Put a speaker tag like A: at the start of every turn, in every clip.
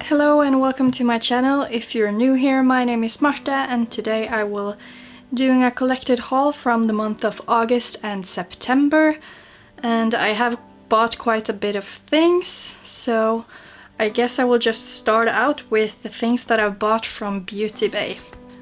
A: Hello and welcome to my channel. If you're new here, my name is Marta and today I will doing a collected haul from the month of August and September, and I have bought quite a bit of things, so I guess I will just start out with the things that I've bought from Beauté.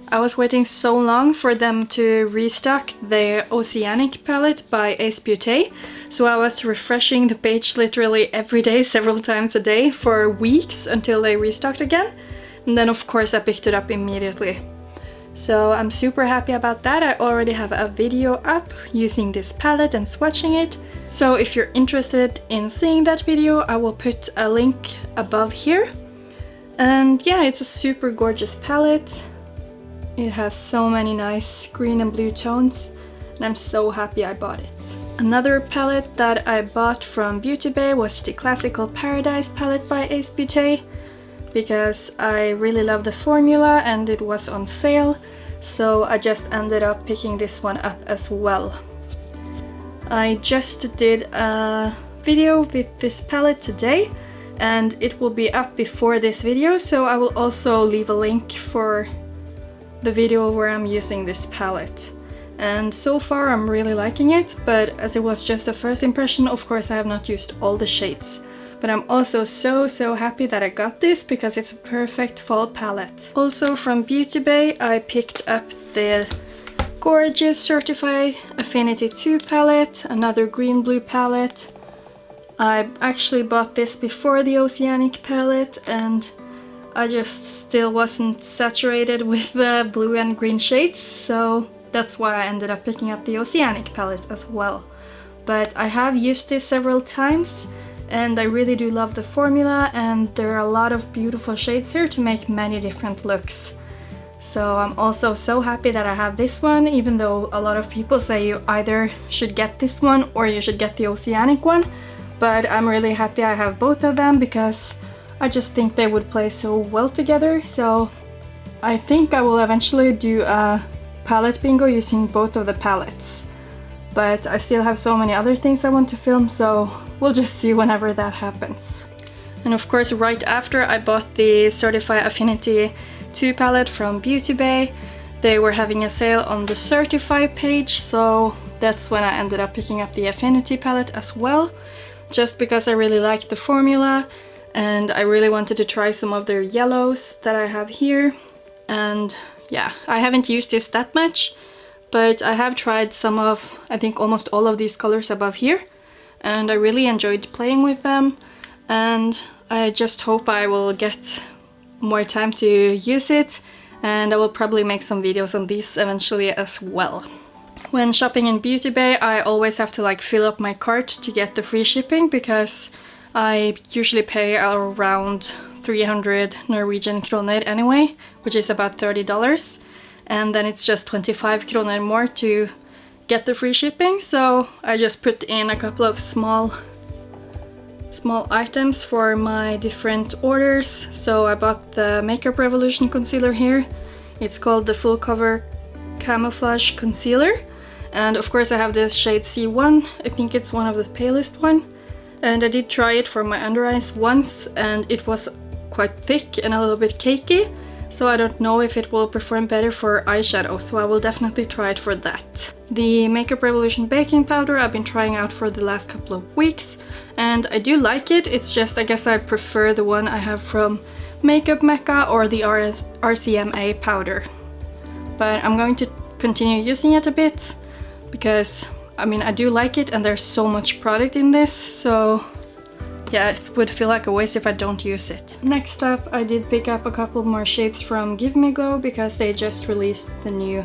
A: I was waiting so long for them to restock the Oceanic palette by Ace Beauté, so I was refreshing the page literally every day, several times a day for weeks until they restocked again, and then of course I picked it up immediately. So I'm super happy about that. I already have a video up using this palette and swatching it, so if you're interested in seeing that video I will put a link above here. And yeah, it's a super gorgeous palette. It has so many nice green and blue tones, and I'm so happy I bought it. Another palette that I bought from Beauté was the Classical Paradise palette by Ace Beauté, because I really love the formula and it was on sale, so I just ended up picking this one up as well. I just did a video with this palette today, and it will be up before this video, so I will also leave a link for the video where I'm using this palette. And so far I'm really liking it, but as it was just a first impression, of course I have not used all the shades. But I'm also so happy that I got this, because it's a perfect fall palette. Also from Beauté, I picked up the gorgeous Certifeye Affinity 2 palette, another green-blue palette. I actually bought this before the Oceanic palette, and I just still wasn't saturated with the blue and green shades, so that's why I ended up picking up the Oceanic palette as well. But I have used this several times and I really do love the formula, and there are a lot of beautiful shades here to make many different looks. So I'm also so happy that I have this one, even though a lot of people say you either should get this one or you should get the Oceanic one. But I'm really happy I have both of them, because I just think they would play so well together. So I think I will eventually do a palette bingo using both of the palettes. But I still have so many other things I want to film, so we'll just see whenever that happens. And of course right after I bought the Certifeye Affinity 2 palette from Beauté, they were having a sale on the Certifeye page, so that's when I ended up picking up the Affinity palette as well, just because I really liked the formula. And I really wanted to try some of their yellows that I have here. And yeah, I haven't used this that much, but I have tried some of, I think almost all of these colors above here, and I really enjoyed playing with them, and I just hope I will get more time to use it, and I will probably make some videos on these eventually as well. When shopping in Beauté, I always have to like fill up my cart to get the free shipping, because I usually pay around 300 Norwegian kroner anyway, which is about $30, and then it's just 25 kroner more to get the free shipping, so I just put in a couple of small items for my different orders. So I bought the Makeup Revolution concealer here. It's called the Full Cover Camouflage Concealer, and of course I have the shade C1, I think it's one of the palest one. And I did try it for my under eyes once, and it was quite thick and a little bit cakey, so I don't know if it will perform better for eyeshadow, so I will definitely try it for that. The Makeup Revolution baking powder I've been trying out for the last couple of weeks, and I do like it. It's just, I guess I prefer the one I have from Makeup Mecca or the RCMA powder. But I'm going to continue using it a bit, because I mean, I do like it and there's so much product in this, so yeah, it would feel like a waste if I don't use it. Next up, I did pick up a couple more shades from Give Me Glow, because they just released the new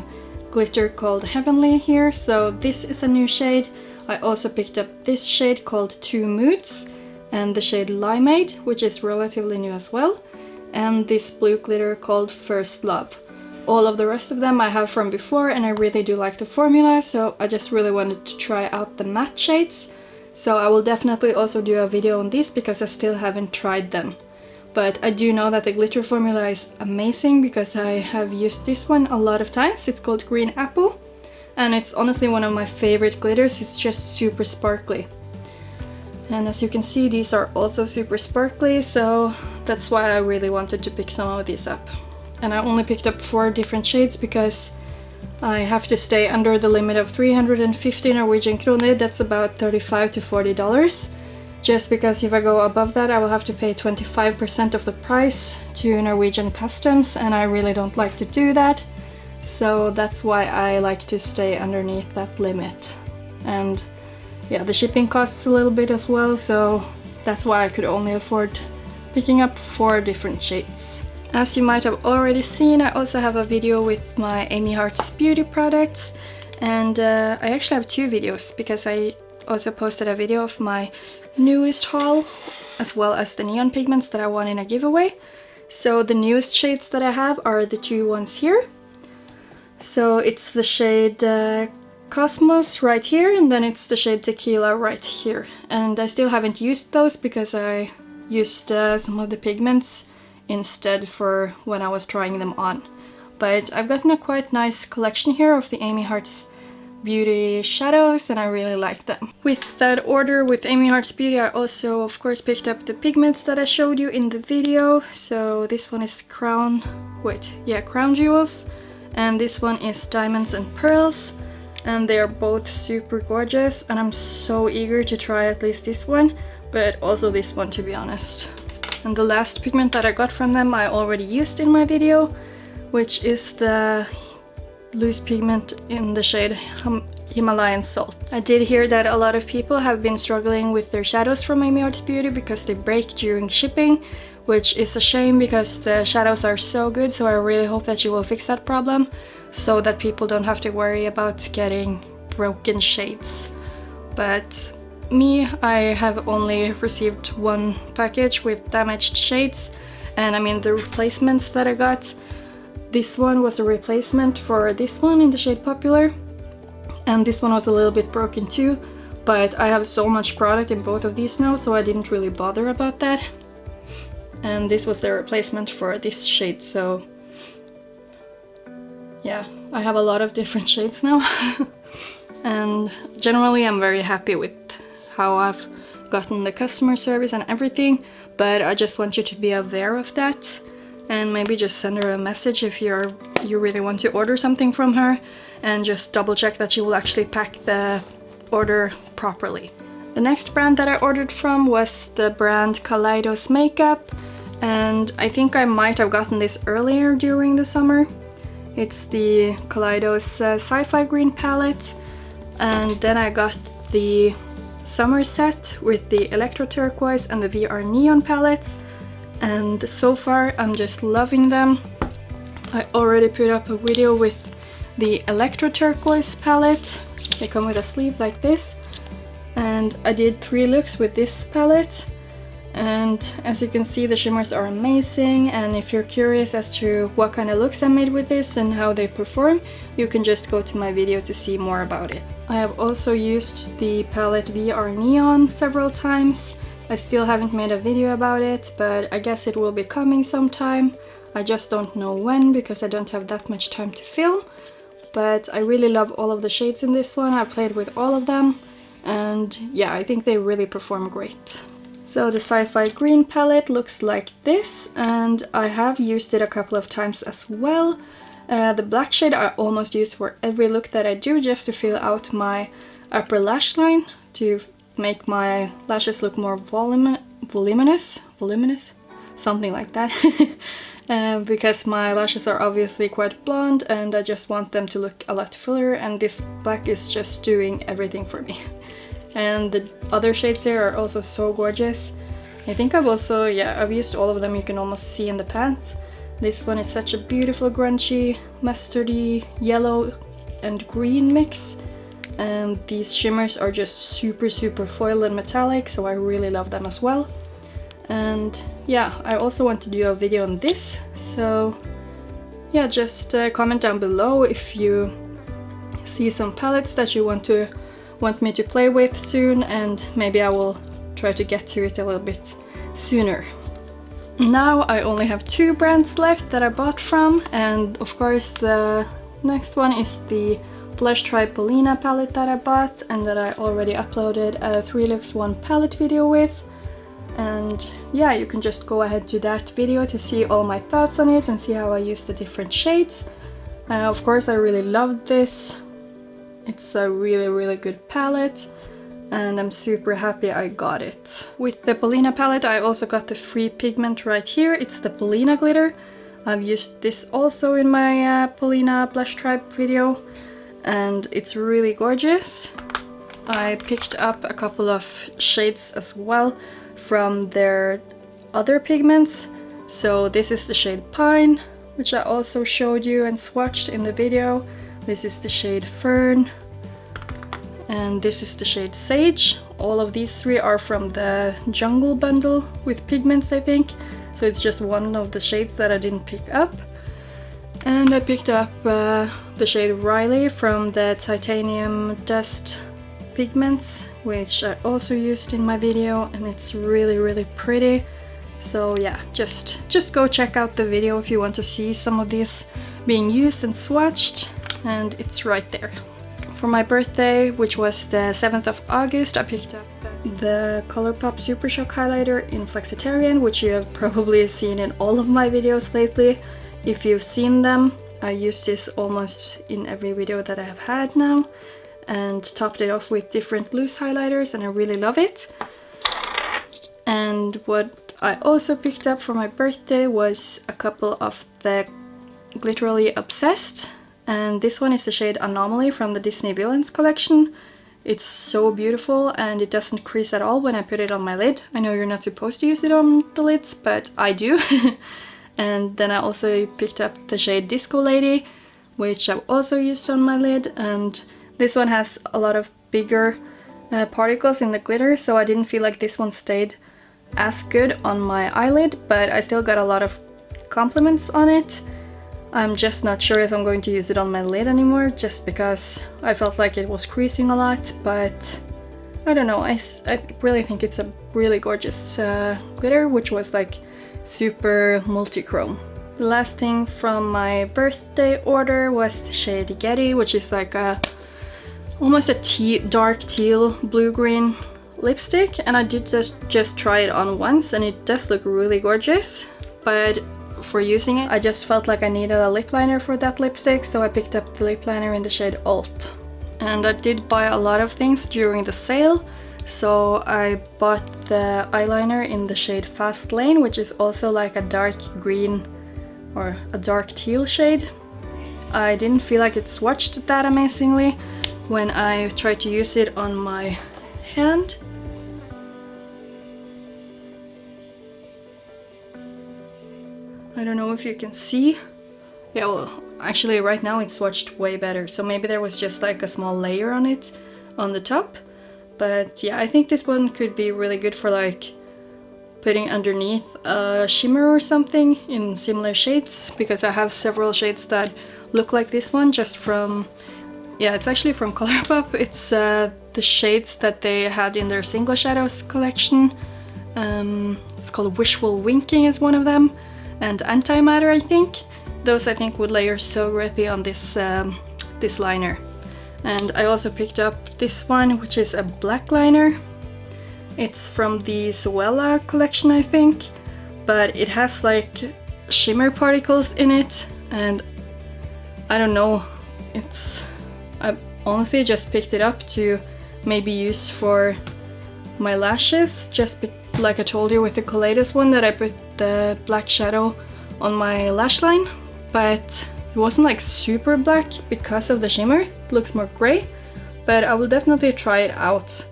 A: glitter called Heavenly here, so this is a new shade. I also picked up this shade called Two Moods, and the shade Limeade, which is relatively new as well, and this blue glitter called First Love. All of the rest of them I have from before, and I really do like the formula, so I just really wanted to try out the matte shades. So I will definitely also do a video on these, because I still haven't tried them. But I do know that the glitter formula is amazing, because I have used this one a lot of times. It's called Green Apple, and it's honestly one of my favorite glitters. It's just super sparkly. And as you can see, these are also super sparkly, so that's why I really wanted to pick some of these up. And I only picked up 4 different shades because I have to stay under the limit of 350 Norwegian kroner, that's about $35 to $40. Just because if I go above that, I will have to pay 25% of the price to Norwegian customs, and I really don't like to do that. So that's why I like to stay underneath that limit. And yeah, the shipping costs a little bit as well, so that's why I could only afford picking up 4 different shades. As you might have already seen, I also have a video with my Amy Hart's beauty products, and I actually have 2 videos because I also posted a video of my newest haul as well as the neon pigments that I won in a giveaway. So the newest shades that I have are the 2 ones here. So it's the shade Cosmos right here, and then it's the shade Tequila right here. And I still haven't used those because I used some of the pigments instead for when I was trying them on. But I've gotten a quite nice collection here of the Amy Hart's Beauty shadows, and I really like them. With that order with Amy Hart's Beauty, I also of course picked up the pigments that I showed you in the video. So this one is Crown Jewels, and this one is Diamonds and Pearls, and they are both super gorgeous, and I'm so eager to try at least this one, but also this one, to be honest. And the last pigment that I got from them I already used in my video, which is the loose pigment in the shade Himalayan Salt. I did hear that a lot of people have been struggling with their shadows from Amy Hart's Beauty because they break during shipping, which is a shame because the shadows are so good, so I really hope that you will fix that problem so that people don't have to worry about getting broken shades. But me, I have only received 1 package with damaged shades, and I mean the replacements that I got. This one was a replacement for this one in the shade Popular, and this one was a little bit broken too, but I have so much product in both of these now, so I didn't really bother about that. And this was the replacement for this shade, so yeah, I have a lot of different shades now. And generally I'm very happy with how I've gotten the customer service and everything, but I just want you to be aware of that. And maybe just send her a message if you really want to order something from her, and just double check that she will actually pack the order properly. The next brand that I ordered from was the brand Kaleidos makeup, and I think I might have gotten this earlier during the summer. It's the Kaleidos Sci-Fi green palette, and then I got the summer set with the Electro Turquoise and the VR neon palettes. And so far I'm just loving them. I already put up a video with the Electro Turquoise palette. They come with a sleeve like this, and I did 3 looks with this palette, and as you can see the shimmers are amazing. And if you're curious as to what kind of looks I made with this and how they perform, you can just go to my video to see more about it. I have also used the palette VR Neon several times. I still haven't made a video about it, but I guess it will be coming sometime. I just don't know when because I don't have that much time to film. But I really love all of the shades in this one. I played with all of them, and yeah, I think they really perform great. So the Sci-Fi green palette looks like this, and I have used it a couple of times as well. The black shade I almost use for every look that I do, just to fill out my upper lash line, to make my lashes look more voluminous, something like that. Because my lashes are obviously quite blonde and I just want them to look a lot fuller, and this black is just doing everything for me. And the other shades here are also so gorgeous. I think I've also, I've used all of them. You can almost see in the pants. This one is such a beautiful grungy, mustardy, yellow and green mix. And these shimmers are just super foil and metallic, so I really love them as well. And yeah, I also want to do a video on this, so yeah, just comment down below if you see some palettes that you want me to play with soon, and maybe I will try to get to it a little bit sooner. Now I only have 2 brands left that I bought from, and of course the next one is the Blushtribe Paulina palette that I bought and that I already uploaded a 3 looks 1 palette video with. And yeah, you can just go ahead to that video to see all my thoughts on it and see how I use the different shades. Of course, I really love this. It's a really good palette and I'm super happy I got it. With the Paulina palette I also got the free pigment right here. It's the Paulina glitter. I've used this also in my Paulina Blushtribe video and it's really gorgeous. I picked up a couple of shades as well from their other pigments. So this is the shade Pine, which I also showed you and swatched in the video. This is the shade Fern and this is the shade Sage. All of these 3 are from the Jungle bundle with Pigments, I think. So it's just one of the shades that I didn't pick up. And I picked up the shade Riley from the Titanium Dust Pigments, which I also used in my video, and it's really pretty. So yeah, just go check out the video if you want to see some of these being used and swatched, and it's right there. For my birthday, which was the 7th of August, I picked up the Colourpop Super Shock highlighter in Flexitarian, which you have probably seen in all of my videos lately. If you've seen them, I use this almost in every video that I have had now, and topped it off with different loose highlighters, and I really love it. And what I also picked up for my birthday was a couple of the Glitterally Obsessed, and this one is the shade Anomaly from the Disney Villains collection. It's so beautiful and it doesn't crease at all when I put it on my lid. I know you're not supposed to use it on the lids, but I do. And then I also picked up the shade Disco Lady, which I've also used on my lid, and this one has a lot of bigger particles in the glitter, so I didn't feel like this one stayed as good on my eyelid, but I still got a lot of compliments on it. I'm just not sure if I'm going to use it on my lid anymore, just because I felt like it was creasing a lot, but I don't know, I really think it's a really gorgeous glitter, which was like super multi-chrome. The last thing from my birthday order was the shade Getty, which is like almost a dark teal blue-green lipstick, and I did just try it on once and it does look really gorgeous, but for using it I just felt like I needed a lip liner for that lipstick, so I picked up the lip liner in the shade Alt. And I did buy a lot of things during the sale, so I bought the eyeliner in the shade Fast Lane, which is also like a dark green or a dark teal shade. I didn't feel like it swatched that amazingly when I tried to use it on my hand. I don't know if you can see. Yeah, well, actually right now it's swatched way better, so maybe there was just like a small layer on it on the top. But yeah, I think this one could be really good for like putting underneath a shimmer or something in similar shades, because I have several shades that look like this one just from, yeah, it's actually from Colourpop. It's the shades that they had in their Single Shadows collection. It's called Wishful Winking is one of them, and Antimatter, I think. Those I think would layer so greatly on this this liner. And I also picked up this one, which is a black liner. It's from the Zoella collection, I think, but it has like shimmer particles in it, and I don't know, I honestly just picked it up to maybe use for my lashes, just like I told you with the Kaleidos one, that I put the black shadow on my lash line, but it wasn't like super black because of the shimmer. It looks more gray, but I will definitely try it out.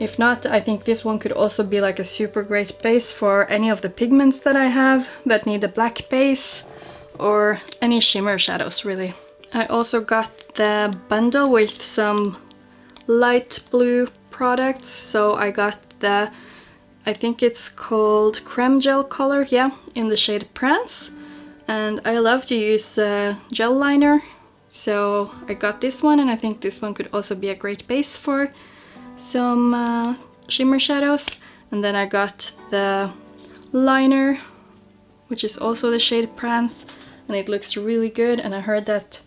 A: If not, I think this one could also be like a super great base for any of the pigments that I have that need a black base, or any shimmer shadows really. I also got the bundle with some light blue products, so I got the, I think it's called Creme Gel color, yeah, in the shade Prance. And I love to use gel liner, so I got this one, and I think this one could also be a great base for some shimmer shadows. And then I got the liner, which is also the shade Prance, and it looks really good, and I heard that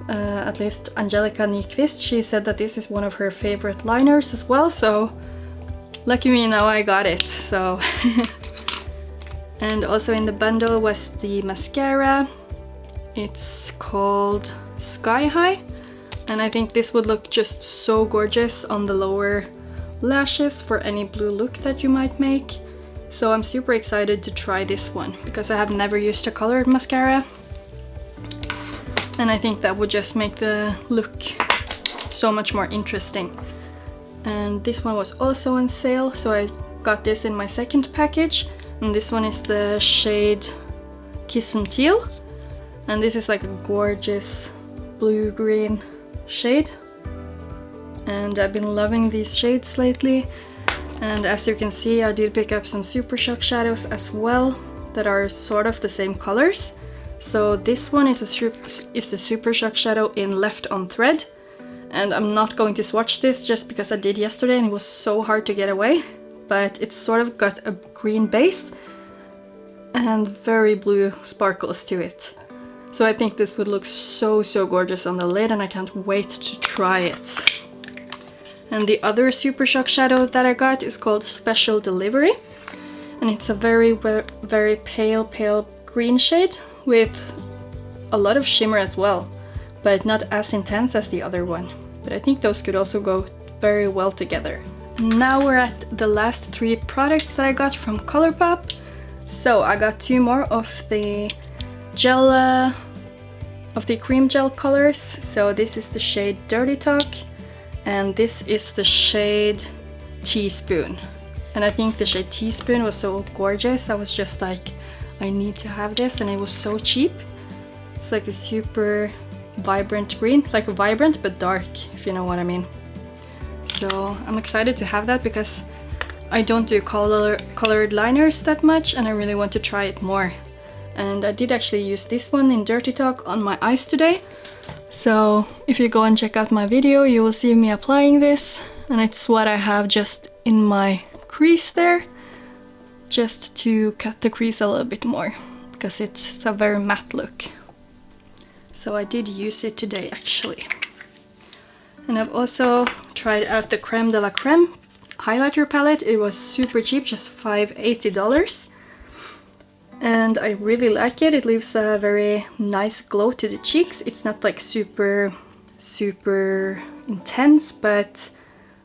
A: at least Angelica Nyqvist, she said that this is one of her favorite liners as well, so lucky me, now I got it. So and also in the bundle was the mascara. It's called Sky High, and I think this would look just so gorgeous on the lower lashes for any blue look that you might make. So I'm super excited to try this one because I have never used a colored mascara, and I think that would just make the look so much more interesting. And this one was also on sale, so I got this in my second package, and this one is the shade Kiss and Teal, and this is like a gorgeous blue-green shade, and I've been loving these shades lately. And as you can see, I did pick up some Super Shock shadows as well that are sort of the same colors. So this one is the Super Shock shadow in Left on Thread, and I'm not going to swatch this just because I did yesterday and it was so hard to get away, but it's sort of got a green base and very blue sparkles to it. So I think this would look so gorgeous on the lid, and I can't wait to try it. And the other Super Shock shadow that I got is called Special Delivery, and it's a very pale green shade with a lot of shimmer as well, but not as intense as the other one. But I think those could also go very well together. Now we're at the last 3 products that I got from Colourpop. So I got 2 more of the gel, of the cream gel colors. So this is the shade Dirty Talk, and this is the shade Teaspoon. And I think the shade Teaspoon was so gorgeous, I was just like, I need to have this, and it was so cheap. It's like a super vibrant green, like vibrant but dark, if you know what I mean. So I'm excited to have that because I don't do colored liners that much, and I really want to try it more. And I did actually use this one in Dirty Talk on my eyes today. So if you go and check out my video, you will see me applying this, and it's what I have just in my crease there, just to cut the crease a little bit more because it's a very matte look. So I did use it today actually. And I've also tried out the Creme de la Creme highlighter palette. It was super cheap, just $5.80. And I really like it. It leaves a very nice glow to the cheeks. It's not like super intense, but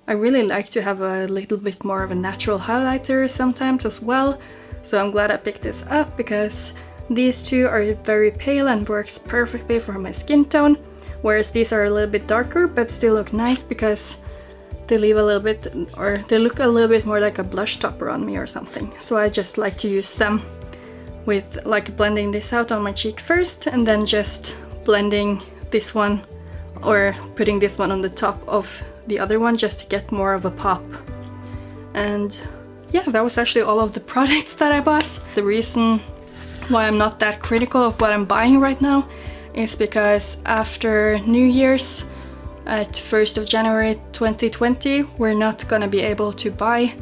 A: I really like to have a little bit more of a natural highlighter sometimes as well. So I'm glad I picked this up because these two are very pale and works perfectly for my skin tone, whereas these are a little bit darker but still look nice because they leave a little bit, or they look a little bit more like a blush topper on me or something. So I just like to use them with like blending this out on my cheek first, and then just blending this one or putting this one on the top of the other one just to get more of a pop. And yeah, that was actually all of the products that I bought. The reason why I'm not that critical of what I'm buying right now is because after New Year's at 1st of January 2020, we're not gonna be able to buy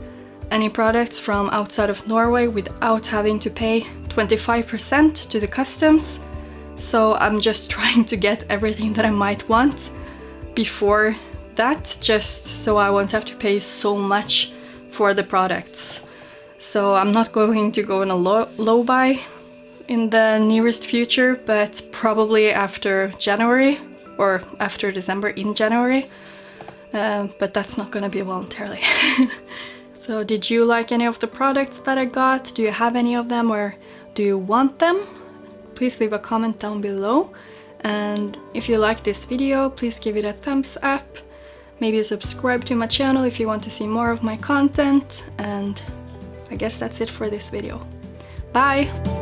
A: any products from outside of Norway without having to pay 25% to the customs. So I'm just trying to get everything that I might want before that, just so I won't have to pay so much for the products. So I'm not going to go in a low buy in the nearest future, but probably after January or after December in January. But that's not gonna be voluntarily. So did you like any of the products that I got? Do you have any of them, or do you want them? Please leave a comment down below. And if you like this video, please give it a thumbs up. Maybe subscribe to my channel if you want to see more of my content. And I guess that's it for this video. Bye!